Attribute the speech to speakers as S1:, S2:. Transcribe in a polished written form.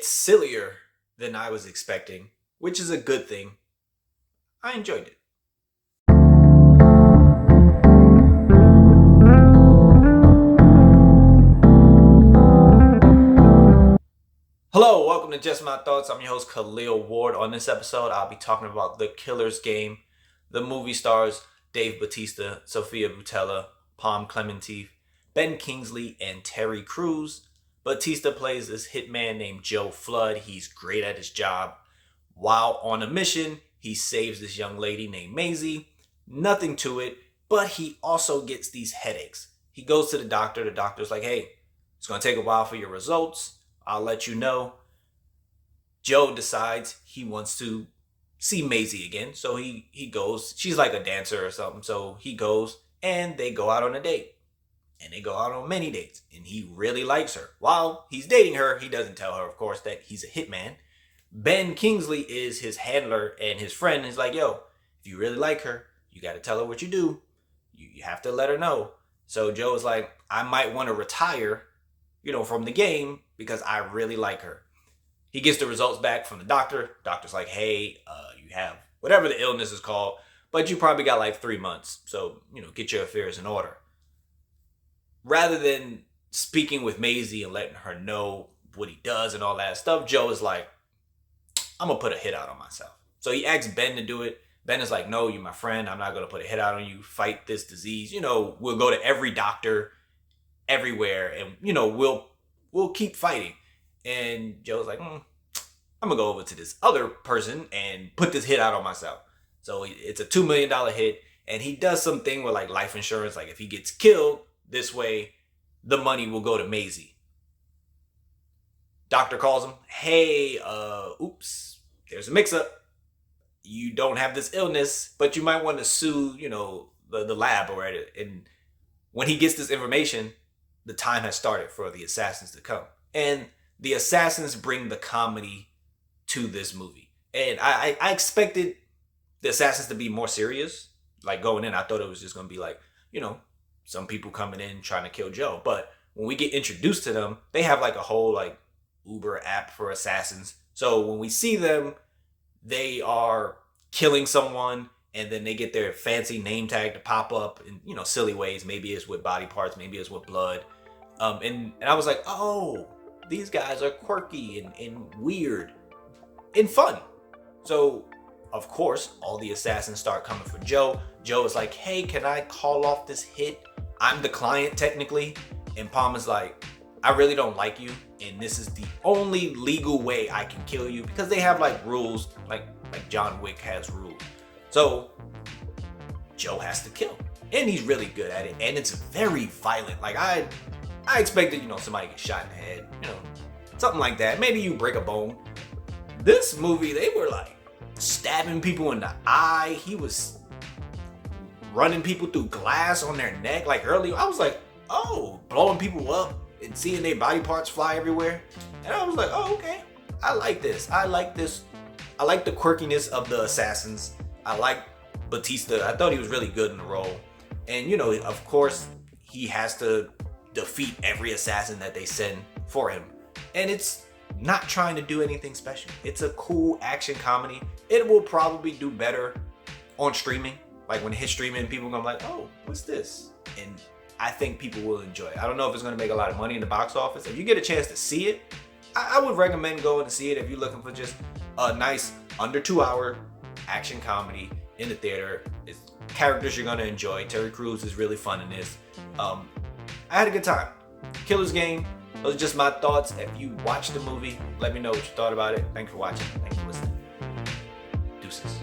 S1: It's sillier than I was expecting, which is a good thing. I enjoyed it. Hello, welcome to Just My Thoughts. I'm your host, Khaleel Ward. On this episode, I'll be talking about The Killer's Game. The movie stars Dave Bautista, Sophia Boutella, Palm Clemente, Ben Kingsley, and Terry Crews. Bautista plays this hitman named Joe Flood. He's great at his job. While on a mission, he saves this young lady named Maisie. Nothing to it, but he also gets these headaches. He goes to the doctor. The doctor's like, hey, it's going to take a while for your results. I'll let you know. Joe decides he wants to see Maisie again. So he goes. She's like a dancer or something. So he goes and they go out on a date. And they go out on many dates. And he really likes her. While he's dating her, he doesn't tell her, of course, that he's a hitman. Ben Kingsley is his handler and his friend is like, yo, if you really like her, you got to tell her what you do. You have to let her know. So Joe's like, I might want to retire, from the game because I really like her. He gets the results back from the doctor. Doctor's like, hey, you have whatever the illness is called, but you probably got like 3 months. So, get your affairs in order. Rather than speaking with Maisie and letting her know what he does and all that stuff, Joe is like, I'm going to put a hit out on myself. So he asks Ben to do it. Ben is like, no, you're my friend. I'm not going to put a hit out on you. Fight this disease. We'll go to every doctor everywhere and, we'll keep fighting. And Joe's like, I'm going to go over to this other person and put this hit out on myself. So it's a $2 million hit. And he does something with like life insurance. Like if he gets killed this way, the money will go to Maisie. Doctor calls him. Hey, oops, there's a mix up. You don't have this illness, but you might want to sue, the lab or it. And when he gets this information, the time has started for the assassins to come. And the assassins bring the comedy to this movie. And I expected the assassins to be more serious. Like going in, I thought it was just going to be like, some people coming in trying to kill Joe. But when we get introduced to them, they have like a whole like Uber app for assassins. So when we see them, they are killing someone and then they get their fancy name tag to pop up in, silly ways. Maybe it's with body parts, maybe it's with blood. And I was like, oh, these guys are quirky and weird and fun. So, of course, all the assassins start coming for Joe. Joe is like, hey, can I call off this hit? I'm the client technically. And Palm is like, I really don't like you. And this is the only legal way I can kill you because they have like rules, like John Wick has rules. So Joe has to kill. And he's really good at it. And it's very violent. Like I expected, somebody get shot in the head, something like that. Maybe you break a bone. This movie, they were like stabbing people in the eye. He was running people through glass on their neck. Like earlier, I was like, oh, blowing people up and seeing their body parts fly everywhere. And I was like, oh, okay. I like this. I like the quirkiness of the assassins. I like Bautista. I thought he was really good in the role. And, of course, he has to defeat every assassin that they send for him. And it's not trying to do anything special. It's a cool action comedy. It will probably do better on streaming. Like when it hits streaming, people are gonna be like, oh, what's this? And I think people will enjoy it. I don't know if it's gonna make a lot of money in the box office. If you get a chance to see it, I would recommend going to see it if you're looking for just a nice under 2-hour action comedy in the theater. It's characters you're gonna enjoy. Terry Crews is really fun in this. I had a good time. Killer's Game. Those are just my thoughts. If you watched the movie, let me know what you thought about it. Thanks for watching. Thanks for listening. Deuces.